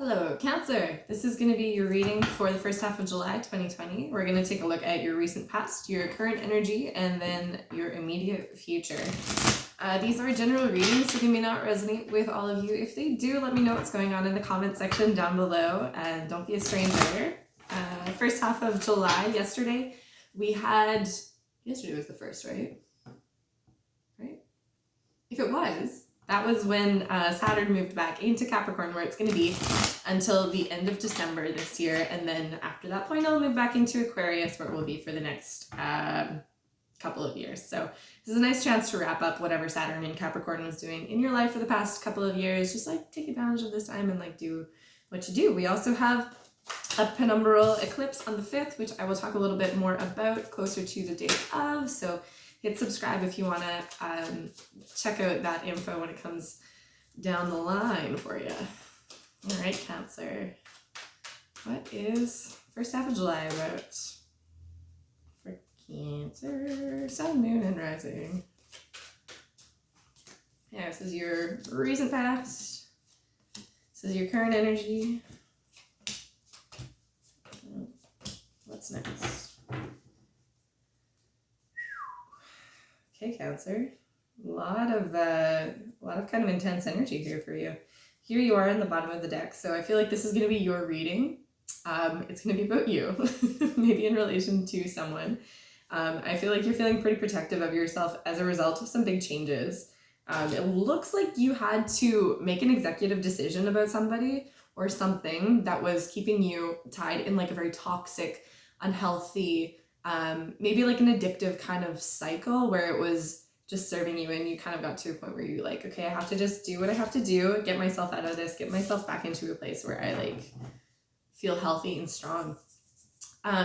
Hello, Cancer. This is going to be your reading for the first half of July 2020. We're going to take a look at your recent past, your current energy, and then your immediate future. These are general readings, so they may not resonate with all of you. If they do, let me know what's going on in the comment section down below, and don't be a stranger. First half of July, yesterday was the first, right? If it was, that was when Saturn moved back into Capricorn, where it's going to be until the end of December this year. And then after that point, I'll move back into Aquarius, where it will be for the next couple of years. So this is a nice chance to wrap up whatever Saturn in Capricorn was doing in your life for the past couple of years. Just like take advantage of this time and like do what you do. We also have a penumbral eclipse on the 5th, which I will talk a little bit more about closer to the date of. So hit subscribe if you want to check out that info when it comes down the line for you. All right, Cancer. What is first half of July about for Cancer? Sun, Moon, and Rising. Yeah, this is your recent past. This is your current energy. What's next? Okay, Cancer. A lot of kind of intense energy here for you. Here you are in the bottom of the deck, so I feel like this is going to be your reading. It's going to be about you, maybe in relation to someone. I feel like you're feeling pretty protective of yourself as a result of some big changes. It looks like you had to make an executive decision about somebody or something that was keeping you tied in like a very toxic, unhealthy, maybe like an addictive kind of cycle where it was just serving you, and you kind of got to a point where you're like, okay, I have to just do what I have to do, get myself out of this, get myself back into a place where I like feel healthy and strong.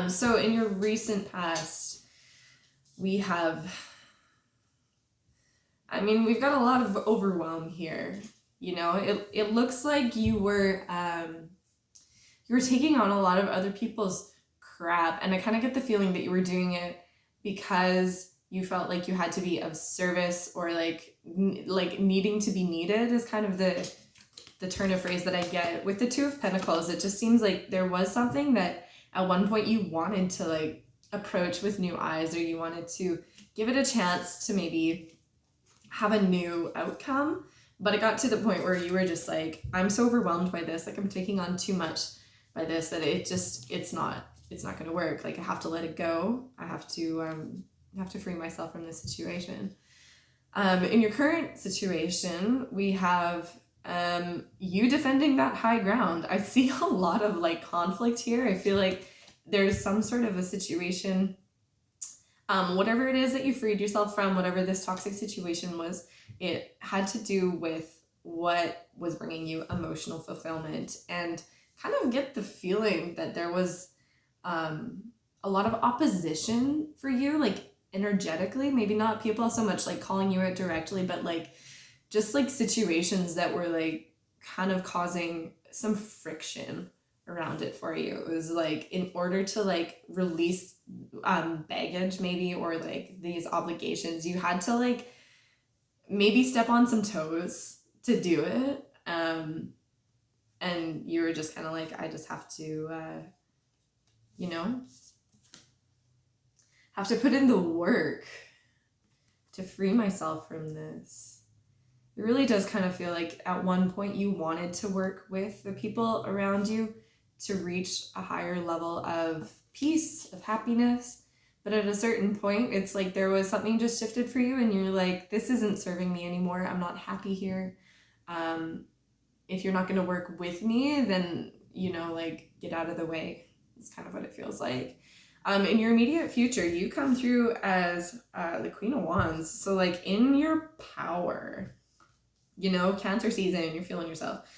So in your recent past, we've got a lot of overwhelm here. You know, it looks like you were taking on a lot of other people's crap, and I kind of get the feeling that you were doing it because you felt like you had to be of service, or like needing to be needed is kind of the turn of phrase that I get with the 2 of Pentacles. It just seems like there was something that at one point you wanted to like approach with new eyes, or you wanted to give it a chance to maybe have a new outcome, but it got to the point where you were just like, I'm so overwhelmed by this, like I'm taking on too much by this, that it's not going to work. Like I have to let it go. I have to free myself from this situation. In your current situation, we have you defending that high ground. I see a lot of like conflict here. I feel like there's some sort of a situation, whatever it is that you freed yourself from, whatever this toxic situation was, it had to do with what was bringing you emotional fulfillment, and kind of get the feeling that there was a lot of opposition for you, like energetically, maybe not people so much like calling you out directly, but like just like situations that were like kind of causing some friction around it for you. It was like in order to like release baggage maybe, or like these obligations, you had to like maybe step on some toes to do it, and you were just kind of like, I just have to have to put in the work to free myself from this. It really does kind of feel like at one point you wanted to work with the people around you to reach a higher level of peace, of happiness, but at a certain point it's like there was something just shifted for you, and you're like, this isn't serving me anymore, I'm not happy here. If you're not going to work with me, then like get out of the way. It's kind of what it feels like. In your immediate future, you come through as the Queen of Wands. So like in your power, Cancer season, you're feeling yourself.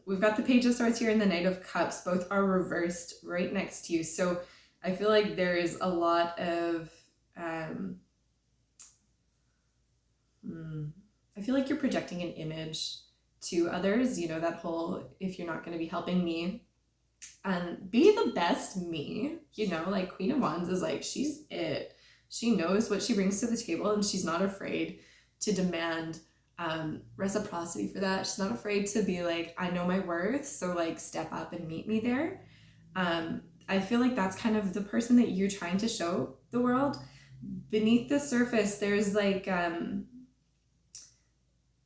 We've got the Page of Swords here and the Knight of Cups. Both are reversed right next to you. So I feel like there is a lot of, I feel like you're projecting an image to others, that whole, if you're not going to be helping me, and be the best me, like Queen of Wands is like, she's it. She knows what she brings to the table, and she's not afraid to demand reciprocity for that. She's not afraid to be like, I know my worth, so like step up and meet me there. I feel like that's kind of the person that you're trying to show the world. Beneath the surface, there's like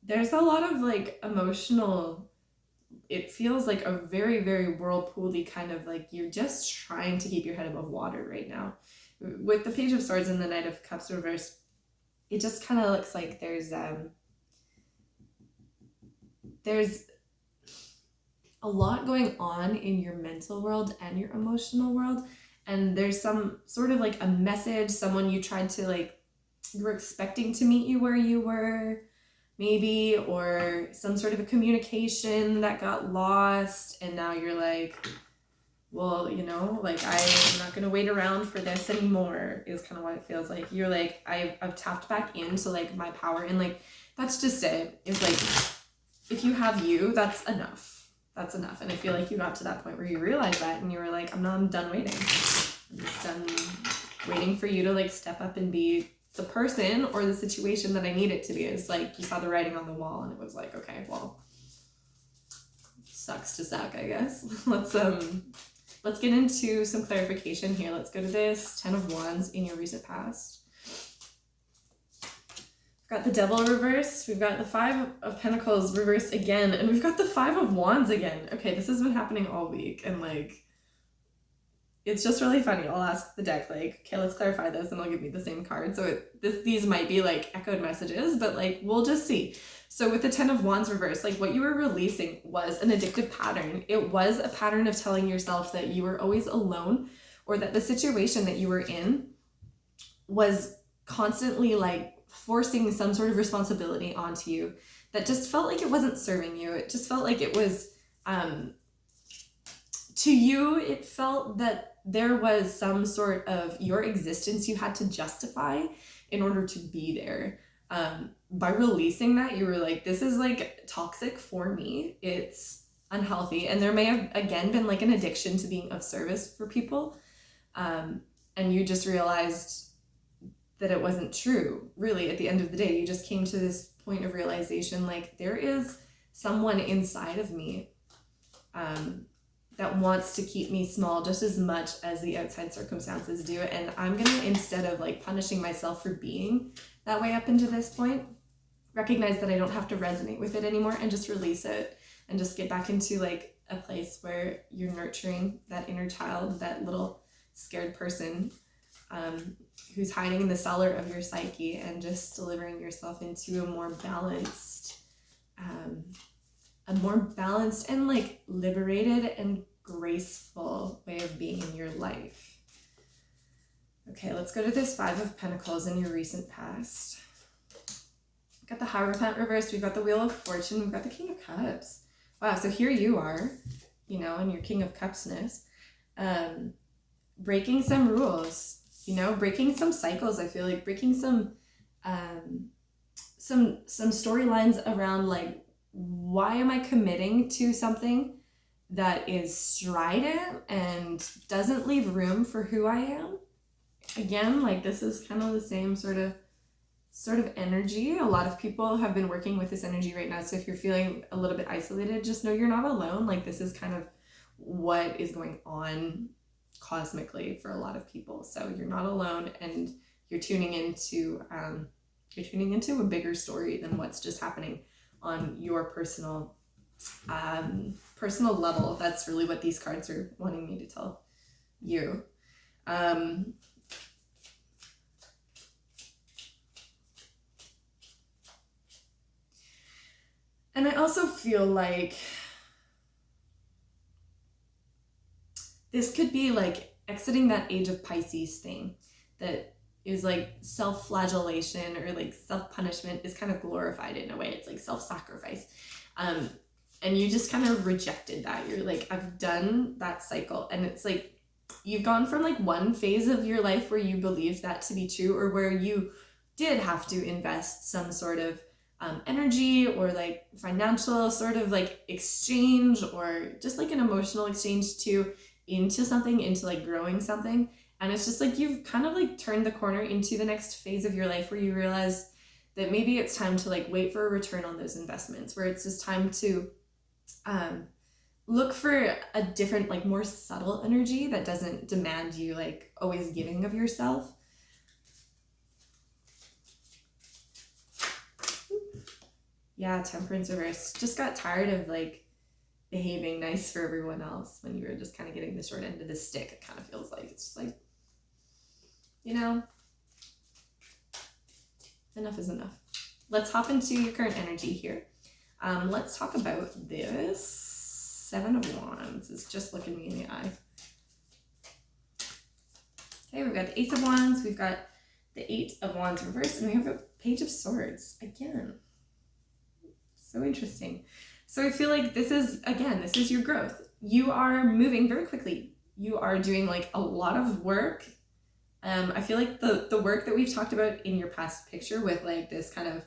there's a lot of like emotional, it feels like a very, very whirlpool-y kind of like you're just trying to keep your head above water right now. With the Page of Swords and the Knight of Cups reversed, it just kind of looks like there's a lot going on in your mental world and your emotional world, and there's some sort of like a message, someone you tried to like, you were expecting to meet you where you were maybe, or some sort of a communication that got lost, and now you're like, well, you know, like I'm not gonna wait around for this anymore, is kind of what it feels like. You're like, I've tapped back into like my power, and like that's just it. It's like, if you have you, that's enough. That's enough. And I feel like you got to that point where you realized that, and you were like, I'm done waiting. I'm just done waiting for you to like step up and be the person or the situation that I need it to be. It's like you saw the writing on the wall, and it was like, okay, well, sucks to suck, I guess. Let's get into some clarification here. Let's go to this 10 of Wands in your recent past. We've got the Devil reversed. We've got the 5 of Pentacles reversed again. And we've got the 5 of Wands again. Okay, this has been happening all week. And like, it's just really funny. I'll ask the deck like, okay, let's clarify this, and they'll give me the same card. So these might be like echoed messages, but like, we'll just see. So with the 10 of Wands reversed, like what you were releasing was an addictive pattern. It was a pattern of telling yourself that you were always alone, or that the situation that you were in was constantly like forcing some sort of responsibility onto you that just felt like it wasn't serving you. It just felt like it was, to you, it felt that there was some sort of your existence you had to justify in order to be there. By releasing that, you were like, this is like toxic for me. It's unhealthy. And there may have, again, been like an addiction to being of service for people. And you just realized that it wasn't true. Really, at the end of the day, you just came to this point of realization, like, there is someone inside of me that wants to keep me small just as much as the outside circumstances do. And I'm gonna, instead of like punishing myself for being that way up into this point, recognize that I don't have to resonate with it anymore, and just release it, and just get back into like a place where you're nurturing that inner child, that little scared person who's hiding in the cellar of your psyche, and just delivering yourself into a more balanced and like liberated and graceful way of being in your life. Okay, let's go to this 5 of Pentacles in your recent past. We've got the Hierophant reversed. We've got the Wheel of Fortune. We've got the King of Cups. Wow, so here you are, you know, in your King of Cupsness, breaking some rules, you know, breaking some cycles. I feel like breaking some storylines around like, why am I committing to something that is strident and doesn't leave room for who I am? Again, like, this is kind of the same sort of energy. A lot of people have been working with this energy right now. So if you're feeling a little bit isolated, just know you're not alone. Like, this is kind of what is going on cosmically for a lot of people. So you're not alone, and you're tuning into a bigger story than what's just happening on your personal level. That's really what these cards are wanting me to tell you. And I also feel like this could be like exiting that age of Pisces thing that is like self-flagellation, or like self-punishment is kind of glorified in a way. It's like self-sacrifice. And you just kind of rejected that. You're like, I've done that cycle. And it's like, you've gone from like one phase of your life where you believed that to be true, or where you did have to invest some sort of energy or like financial sort of like exchange, or just like an emotional exchange into something, into like growing something. And it's just like, you've kind of like turned the corner into the next phase of your life where you realize that maybe it's time to like wait for a return on those investments, where it's just time to look for a different, like more subtle energy that doesn't demand you like always giving of yourself. Yeah, Temperance reverse. Just got tired of like behaving nice for everyone else when you were just kind of getting the short end of the stick. It kind of feels like it's just like, you know, enough is enough. Let's hop into your current energy here. Let's talk about this Seven of Wands. It's just looking me in the eye. Okay, we've got the Ace of Wands, we've got the Eight of Wands reversed, and we have a Page of Swords again. So interesting. So I feel like this is your growth. You are moving very quickly. You are doing like a lot of work. I feel like the work that we've talked about in your past picture with like this kind of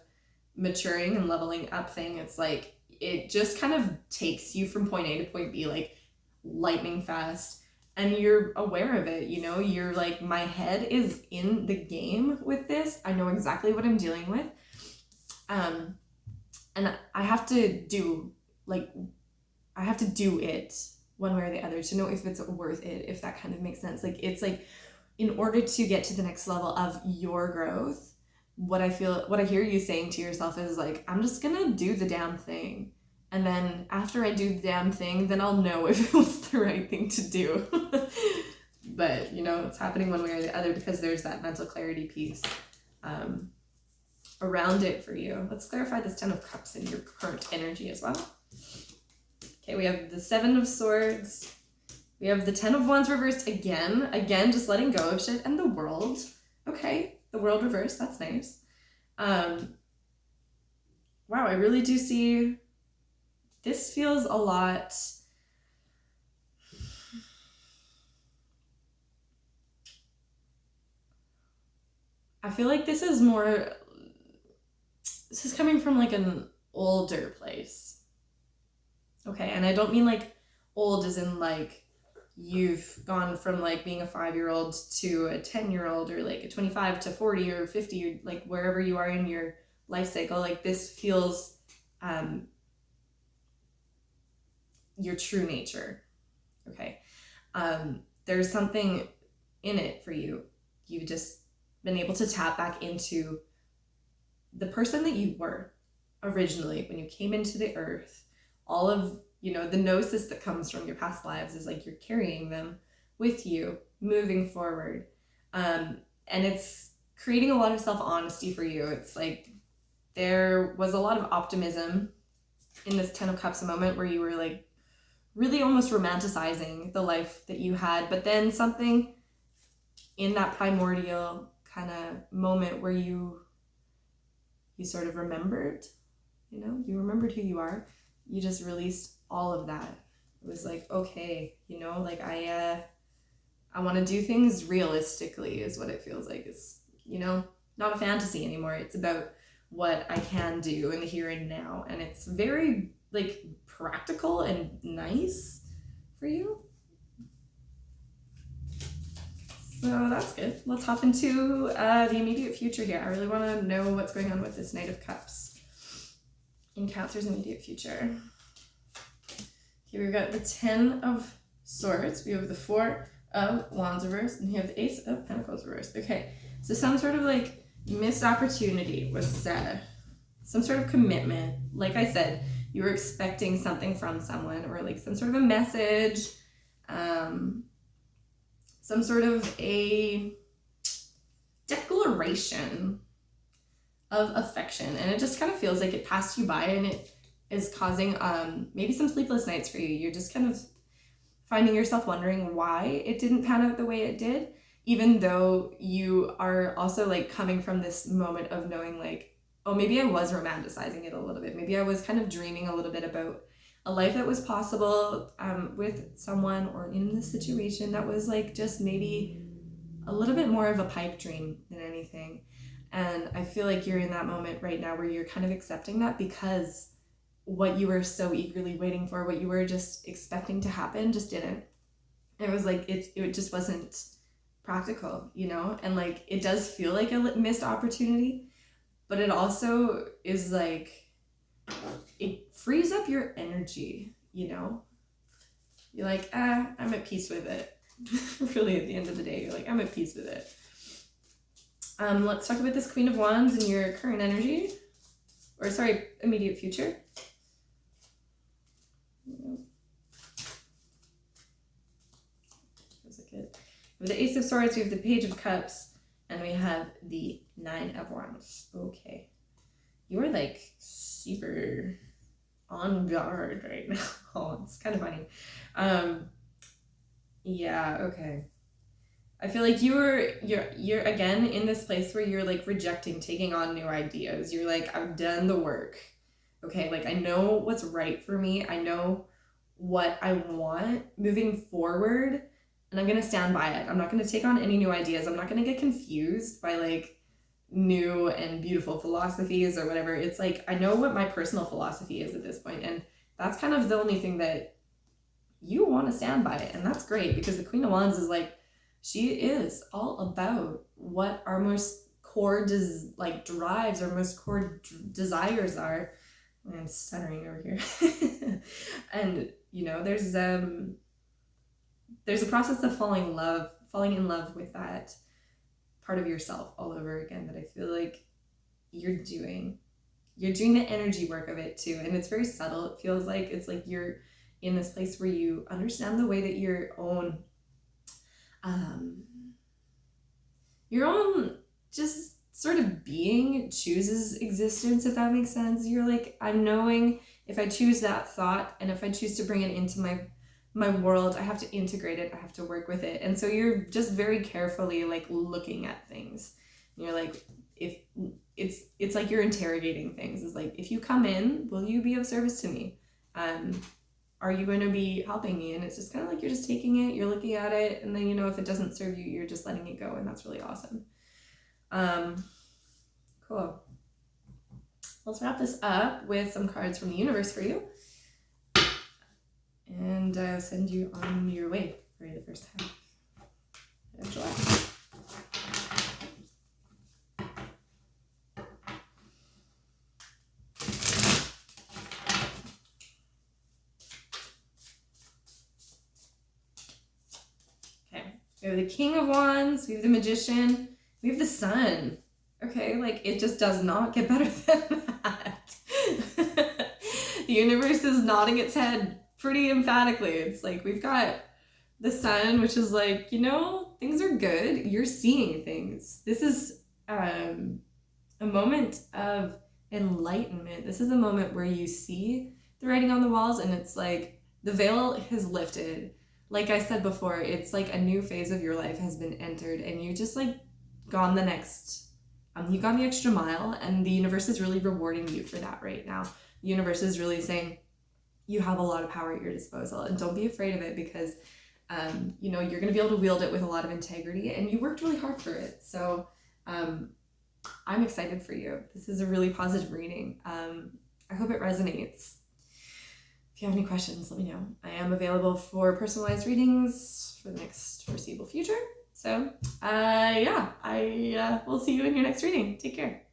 maturing and leveling up thing, it's like it just kind of takes you from point A to point B like lightning fast, and you're aware of it. You know, you're like, my head is in the game with this. I know exactly what I'm dealing with. And I have to do it one way or the other to know if it's worth it, if that kind of makes sense. Like, it's like, in order to get to the next level of your growth, what I hear you saying to yourself is like, I'm just gonna do the damn thing. And then after I do the damn thing, then I'll know if it was the right thing to do. But, you know, it's happening one way or the other because there's that mental clarity piece around it for you. Let's clarify this Ten of Cups in your current energy as well. Okay, we have the Seven of Swords. We have the Ten of Wands reversed again, just letting go of shit, and the World. Okay, the World reversed, that's nice. Wow, I really do see, this feels a lot, I feel like this is coming from like an older place. Okay, and I don't mean like old as in like you've gone from like being a 5-year-old to a 10-year-old, or like a 25 to 40 or 50, or like wherever you are in your life cycle. Like, this feels your true nature. Okay, there's something in it for you. You've just been able to tap back into the person that you were originally when you came into the earth. All of, you know, the gnosis that comes from your past lives is like you're carrying them with you moving forward. And it's creating a lot of self-honesty for you. It's like there was a lot of optimism in this Ten of Cups moment where you were like really almost romanticizing the life that you had, but then something in that primordial kind of moment where you sort of remembered, you know, you remembered who you are. You just released all of that. It was like, okay, you know, like I want to do things realistically is what it feels like. It's, you know, not a fantasy anymore. It's about what I can do in the here and now. And it's very like practical and nice for you. So that's good. Let's hop into the immediate future here. I really want to know what's going on with this Knight of Cups in Cancer's immediate future. Here we've got the Ten of Swords. We have the Four of Wands reversed, and we have the Ace of Pentacles reversed. Okay, so some sort of like missed opportunity was said. Some sort of commitment. Like I said, you were expecting something from someone, or like some sort of a message, some sort of a declaration of affection, and it just kind of feels like it passed you by, and it is causing maybe some sleepless nights for you. You're just kind of finding yourself wondering why it didn't pan out the way it did, even though you are also like coming from this moment of knowing like, oh, maybe I was romanticizing it a little bit. Maybe I was kind of dreaming a little bit about a life that was possible with someone, or in this situation that was like just maybe a little bit more of a pipe dream than anything. And I feel like you're in that moment right now where you're kind of accepting that, because what you were so eagerly waiting for, what you were just expecting to happen, just didn't. It was like it just wasn't practical, you know? And like it does feel like a missed opportunity, but it also is like, it frees up your energy, you know? You're like, I'm at peace with it. Really, at the end of the day, you're like, I'm at peace with it. Let's talk about this Queen of Wands and your current energy. Or sorry, immediate future. Feels like it. We have the Ace of Swords, we have the Page of Cups, and we have the Nine of Wands. Okay. You are like super on guard right now. Oh, it's kind of funny. Yeah, okay. I feel like you're again in this place where you're like rejecting taking on new ideas. You're like, I've done the work. Okay, like I know what's right for me. I know what I want moving forward, and I'm going to stand by it. I'm not going to take on any new ideas. I'm not going to get confused by like new and beautiful philosophies or whatever. It's like I know what my personal philosophy is at this point, and that's kind of the only thing that you want to stand by it. And that's great because the Queen of Wands is like, she is all about what our most core drives, our most core desires are. I'm stuttering over here. And you know, there's a process of falling in love with that part of yourself all over again that I feel like you're doing the energy work of it too. And it's very subtle. It feels like it's like you're in this place where you understand the way that your own just sort of being chooses existence, if that makes sense. You're like, I'm knowing if I choose that thought and if I choose to bring it into my world, I have to integrate it, I have to work with it. And so you're just very carefully like looking at things. And you're like, if it's like you're interrogating things. It's like, if you come in, will you be of service to me? Are you going to be helping me? And it's just kind of like you're just taking it, you're looking at it, and then, you know, if it doesn't serve you, you're just letting it go, and that's really awesome. Cool. Let's wrap this up with some cards from the universe for you, and send you on your way for the first half of July. We have the King of Wands, we have the Magician, we have the Sun. Okay, like it just does not get better than that. The universe is nodding its head pretty emphatically. It's like we've got the Sun, which is like, you know, things are good. You're seeing things. This is a moment of enlightenment. This is a moment where you see the writing on the walls and it's like the veil has lifted. Like I said before, it's like a new phase of your life has been entered and you just like gone the next, you've gone the extra mile, and the universe is really rewarding you for that right now. The universe is really saying you have a lot of power at your disposal, and don't be afraid of it because, you know, you're going to be able to wield it with a lot of integrity, and you worked really hard for it. So I'm excited for you. This is a really positive reading. I hope it resonates. If you have any questions, let me know. I am available for personalized readings for the next foreseeable future. So, yeah, I will see you in your next reading. Take care.